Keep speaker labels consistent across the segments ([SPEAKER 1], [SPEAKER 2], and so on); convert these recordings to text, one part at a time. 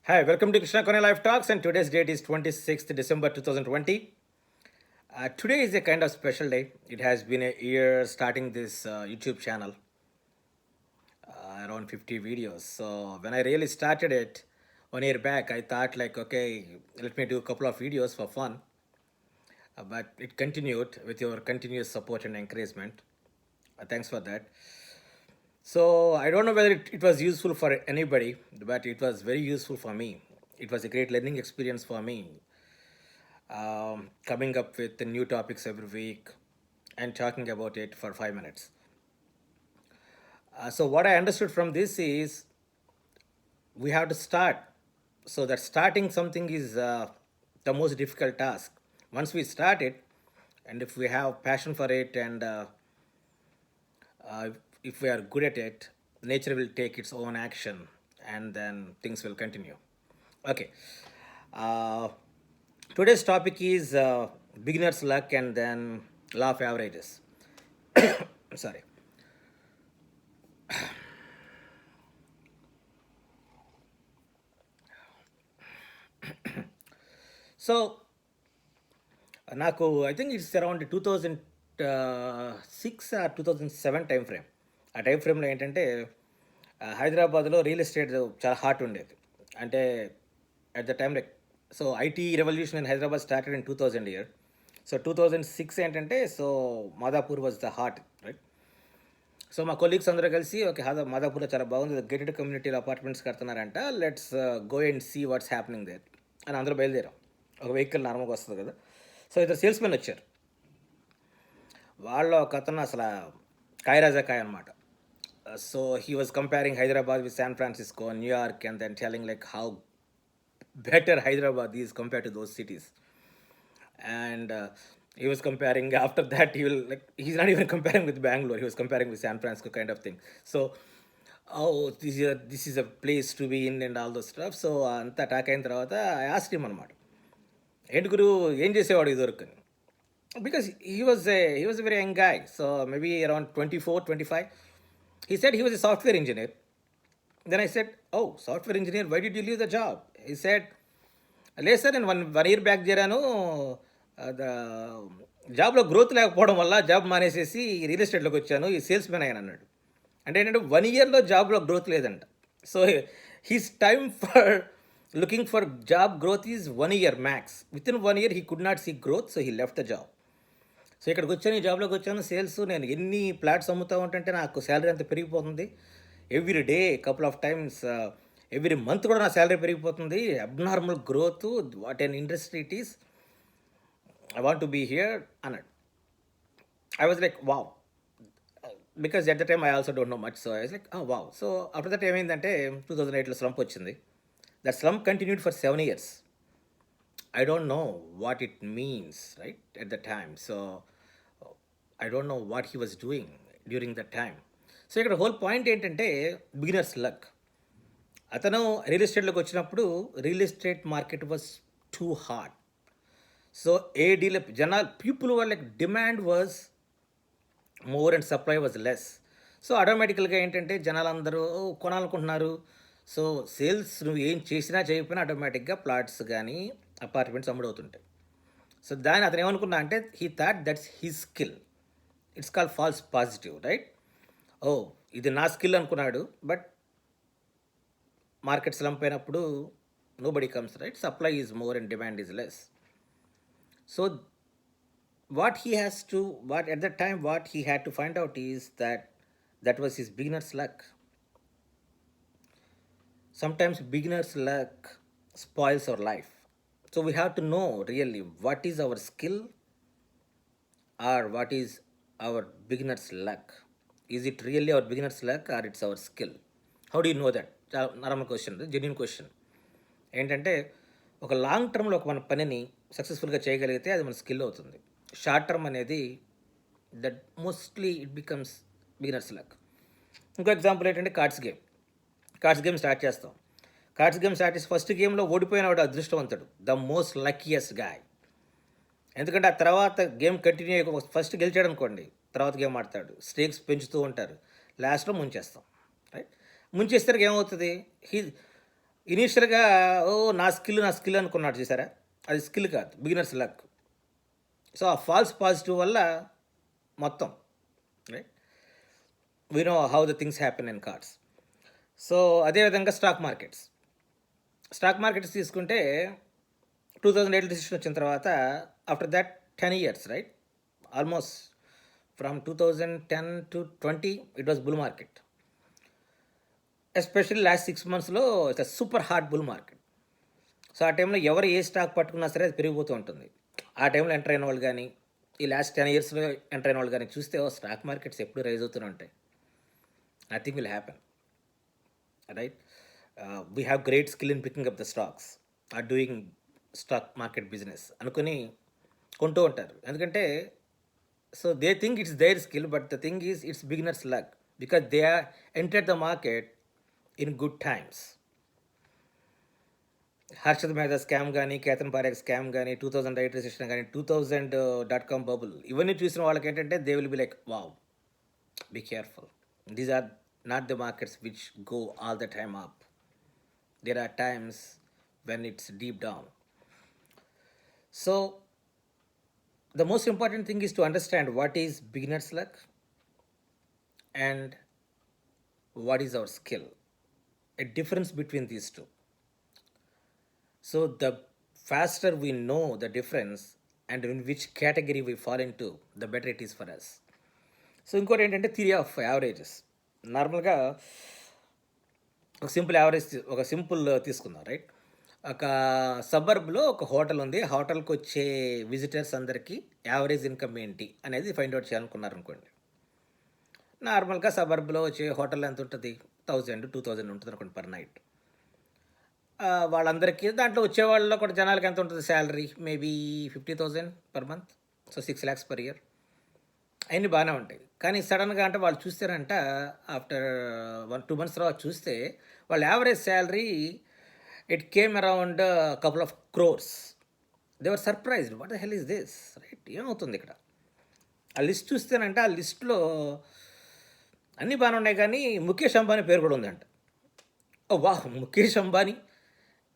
[SPEAKER 1] Hi, welcome to Krishna Kone Live Talks, and today's date is 26th December 2020. Today is a kind of special day. It has been a year starting this YouTube channel, around 50 videos. So when I really started it 1 year back, I thought like, okay, let me do a couple of videos for fun. But it continued with your continuous support and encouragement. Thanks for that. So I don't know whether it was useful for anybody, but it was very useful for me. It was a great learning experience for me, coming up with the new topics every week and talking about it for 5 minutes. So what I understood from this is we have to start. So that starting something is the most difficult task. Once we start it, and if we have passion for it, and uh, if we are good at it, nature will take its own action, and then things will continue. Okay. Uh, Today's topic is beginner's luck and then law of averages. Sorry. So నాకు I think it's around 2006 or 2007 time frame. ఆ time ఫ్రేమ్లో ఏంటంటే హైదరాబాద్లో real estate చాలా hot ఉండేది. అంటే at the time like, so IT revolution in Hyderabad started in 2000 year. So 2006 ఏంటంటే, so Madhapur was the hot, right? So మా కొలీగ్స్ అందరూ కలిసి ఓకే, మాదాపూర్లో చాలా బాగుంది, గేటెడ్ కమ్యూనిటీలో అపార్ట్మెంట్స్ కడుతున్నారంట, let's go and see what's happening there అని అందరూ బయలుదేరాం. ఒక వెహికల్ నార్మల్గా వస్తుంది కదా. సో ఇద్దరు సేల్స్ మెన్ వచ్చారు. వాళ్ళు ఒక అతను అసలు కాయరాజా కాయ అనమాట. So he was comparing Hyderabad with San Francisco, New York, and then telling like how better Hyderabad is compared to those cities. And he was comparing, after that he will like, he's not even comparing with Bangalore, he was comparing with San Francisco kind of thing. So oh, this is a place to be in and all those stuff. So అంతా attack అయిన తర్వాత I asked him అనమాట, ఏంటి గురు ఏం చేసేవాడు ఇదివరకు అని. Because he was a very young guy, so maybe around 24 25. He said he was a software engineer. Then I said, oh, software engineer, why did you leave the job? He said, లేదు sir, నేను one year back చేరాను, జాబ్లో growth లేకపోవడం వల్ల job మానేసేసి real ఎస్టేట్లోకి వచ్చాను, ఈ sales man అయ్యాను అన్నాడు. అంటే ఏంటంటే 1 ఇయర్లో జాబ్లో గ్రోత్ లేదంట. So he's time for looking for job growth is 1 year max. With in 1 year he could not see growth, so he left the job. So ఇక్కడికి వచ్చాను, ఈ జాబ్లోకి వచ్చాను, సేల్స్, నేను ఎన్ని ప్లాట్స్ అమ్ముతూ ఉంటుంటే నాకు శాలరీ అంత పెరిగిపోతుంది. Every day couple of times, every month కూడా నా శాలరీ పెరిగిపోతుంది. Abnormal growth, what an industry it is, I want to be here అన్నాడు. I was like wow, because at the time I also don't know much. So I was like wow. So after that ఏమైందంటే 2008లో slump వచ్చింది. That slump continued for 7 years. I don't know what it means, right, at the time. So I don't know what he was doing during that time. So ఇక్కడ whole point ఏంటంటే beginner's luck. అతను real ఎస్టేట్లోకి వచ్చినప్పుడు real estate market was too hot. So a deal people were like, demand was more and supply was less. So ఆటోమేటికల్గా ఏంటంటే జనాలందరూ కొనాలనుకుంటున్నారు. So sales నువ్వు ఏం చేసినా చేయకపోయినా ఆటోమేటిక్గా ప్లాట్స్ కానీ అపార్ట్మెంట్స్ అమ్ముడవుతుంటాయి. సో దాన్ని అతను ఏమనుకున్నా అంటే, he thought that's his skill. It's call false positive, right? ఓ, ఇది నా స్కిల్ అనుకున్నాడు. బట్ మార్కెట్ స్లంప్ అయినప్పుడు nobody comes, right? Supply is more and demand is less. So what he has to, what at that time what he had to find out is that was his beginner's luck. Sometimes beginner's luck spoils our life. So we have to know really what is our skill or what is our beginner's luck. Is it really our beginner's luck or it's our skill? How do you know that? Normal question, genuine question. ఏంటంటే ఒక long టర్మ్లో ఒక మన పనిని సక్సెస్ఫుల్గా చేయగలిగితే అది మన స్కిల్ అవుతుంది. షార్ట్ టర్మ్ అనేది that mostly it becomes beginners luck. ఇంకో ఎగ్జాంపుల్ ఏంటంటే కార్డ్స్ గేమ్ స్టార్ట్ చేస్తాం. కార్డ్స్ గేమ్ స్టార్ట్ చేసి ఫస్ట్ గేమ్లో ఓడిపోయిన వాడు అదృష్టవంతుడు, ద మోస్ట్ లక్కీయెస్ట్ గాయ్. ఎందుకంటే ఆ తర్వాత గేమ్ కంటిన్యూ అయ్యి ఫస్ట్ గెలిచాడు అనుకోండి, తర్వాత గేమ్ ఆడతాడు, స్టేక్స్ పెంచుతూ ఉంటారు, లాస్ట్లో ముంచేస్తాం, రైట్? ముంచేస్తే ఏమవుతుంది, ఇనీషియల్‌గా నా స్కిల్ అనుకున్నాడు చూసారా? అది స్కిల్ కాదు. Beginner's luck. సో, ఆ ఫాల్స్ పాజిటివ్ వల్ల మొత్తం right. We know how the things happen in cards. So, అదేవిధంగా స్టాక్ మార్కెట్స్ తీసుకుంటే 2008 డిసిషన్ వచ్చిన తర్వాత after that 10 years right. Almost from 2010 to 20 it was bull market. Especially last 6 మంత్స్‌లో it's super hot bull market. So, ఆ టైంలో ఎవరు ఏ stock పట్టుకున్నా సరే అది పెరిగిపోతూ ఉంటుంది. ఆ టైంలో ఎంటర్ అయిన వాళ్ళు కానీ, ఈ లాస్ట్ 10 ఇయర్స్‌లో ఎంటర్ అయిన వాళ్ళు కానీ చూస్తే స్టాక్ మార్కెట్స్ ఎప్పుడు రైజ్ అవుతూనే ఉంటాయి. Nothing will happen right. We have great skill in picking up the stocks or doing stock market business అనుకుని కొంటూ ఉంటారు. ఎందుకంటే so they think it's their skill, but the thing is it's beginner's luck because they are entered the market in good times. Harshad Mehta scam కానీ, Ketan Parekh scam కానీ, 2008 recession కానీ, 2000 .com bubble, ఇవన్నీ చూసిన వాళ్ళకి ఏంటంటే they will be like wow, be careful. These are not the markets which go all the time up. There are times when it's deep down. So, the most important thing is to understand what is beginner's luck and what is our skill. A difference between these two. So, the faster we know the difference and in which category we fall into, the better it is for us. So ఇంకోటి ఏంటంటే theory of averages. నార్మల్గా ఒక simple తీసుకుందాం right. ఒక సబర్బ్లో ఒక hotel ఉంది. హోటల్కి వచ్చే విజిటర్స్ అందరికీ యావరేజ్ ఇన్కమ్ ఏంటి అనేది ఫైండ్ అవుట్ చేయాలనుకున్నారు అనుకోండి. నార్మల్గా సబర్బ్లో వచ్చే హోటల్ ఎంత ఉంటుంది? 1000-2000 ఉంటుంది అనుకోండి పర్ నైట్. వాళ్ళందరికీ దాంట్లో వచ్చే వాళ్ళలో కూడా జనాలకి ఎంత ఉంటుంది salary? Maybe 50,000 per month. So 6 lakhs per year. అవన్నీ బాగానే ఉంటాయి. కానీ సడన్గా అంటే వాళ్ళు చూస్తారంట ఆఫ్టర్ 1-2 months తర్వాత చూస్తే వాళ్ళ average salary it came around couple of crores. They were surprised, what the hell is this right. ఏమవుతుంది ఇక్కడ? ఆ లిస్ట్ చూస్తేనంటే ఆ లిస్ట్లో అన్నీ బాగానే ఉన్నాయి, కానీ ముఖేష్ అంబానీ పేరు కూడా ఉందంట. ఓ వాహ్, ముఖేష్ అంబానీ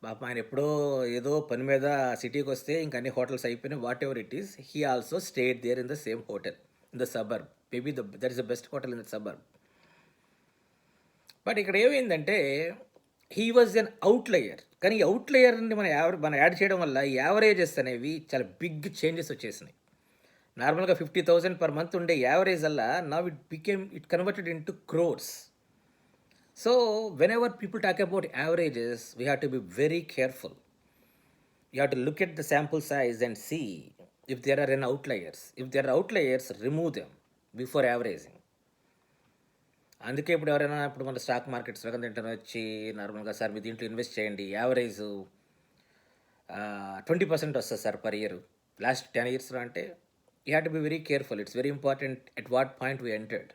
[SPEAKER 1] పాపం ఆయన ఎప్పుడో ఏదో పని మీద సిటీకి వస్తే ఇంక అన్ని హోటల్స్ అయిపోయినాయి. Whatever it is, he also stayed there in the same hotel in the suburb. Maybe that is the best hotel in the suburb. But ఇక్కడ ఏమైందంటే హీ వాజ్ ఎన్ అవుట్లయర్. కానీ ఈ అవుట్లయర్ని మనం యాడ్ చేయడం వల్ల ఈ averages అనేవి చాలా బిగ్ చేంజెస్ వచ్చేసినాయి. నార్మల్గా 50,000 per month ఉండే యావరేజ్ అలా now it converted in to crores. So, whenever people talk about averages, we have to be very careful. You have to look at the sample size and see if there are any outliers. If there are outliers, remove them before averaging. అందుకే ఇప్పుడు మన stock markets తింటాను వచ్చి నార్మల్గా sir మీ దీంట్లో invest చేయండి, average 20% వస్తుంది sir per year last 10 yearsలో అంటే you have to be very careful. It's very important at what point we entered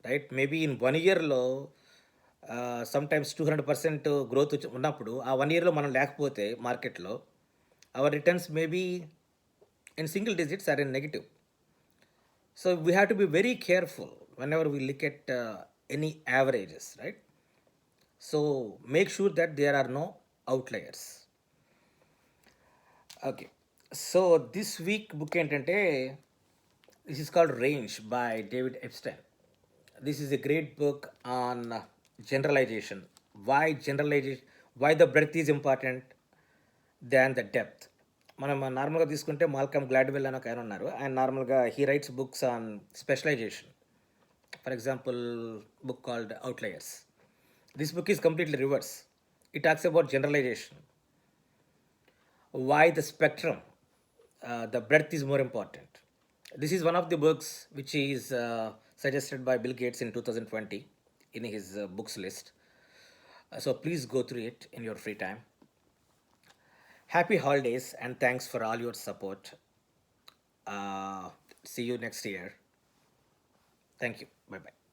[SPEAKER 1] right. Maybe in 1 yearలో సమ్టైమ్స్ 200% గ్రోత్ ఉన్నప్పుడు ఆ 1 yearలో మనం లేకపోతే మార్కెట్లో our returns maybe in single digits or in negative. So we have to be very careful whenever we look at any averages, right? So make sure that there are no outliers. Okay, so this week book ఏంటంటే this is called Range by David Epstein. This is a great book on generalization. Why the breadth is important than the depth. మనం నార్మల్గా తీసుకుంటే Malcolm Gladwell అని ఒక ఆయన ఉన్నారు. ఆయన నార్మల్గా he writes books on specialisation. For example, book called Outliers. This book is completely reverse. It talks about generalization. Why the spectrum, the breadth is more important. This is one of the books which is suggested by Bill Gates in 2020 in his books list. So please go through it in your free time. Happy holidays and thanks for all your support. See you next year. Thank you. Bye-bye.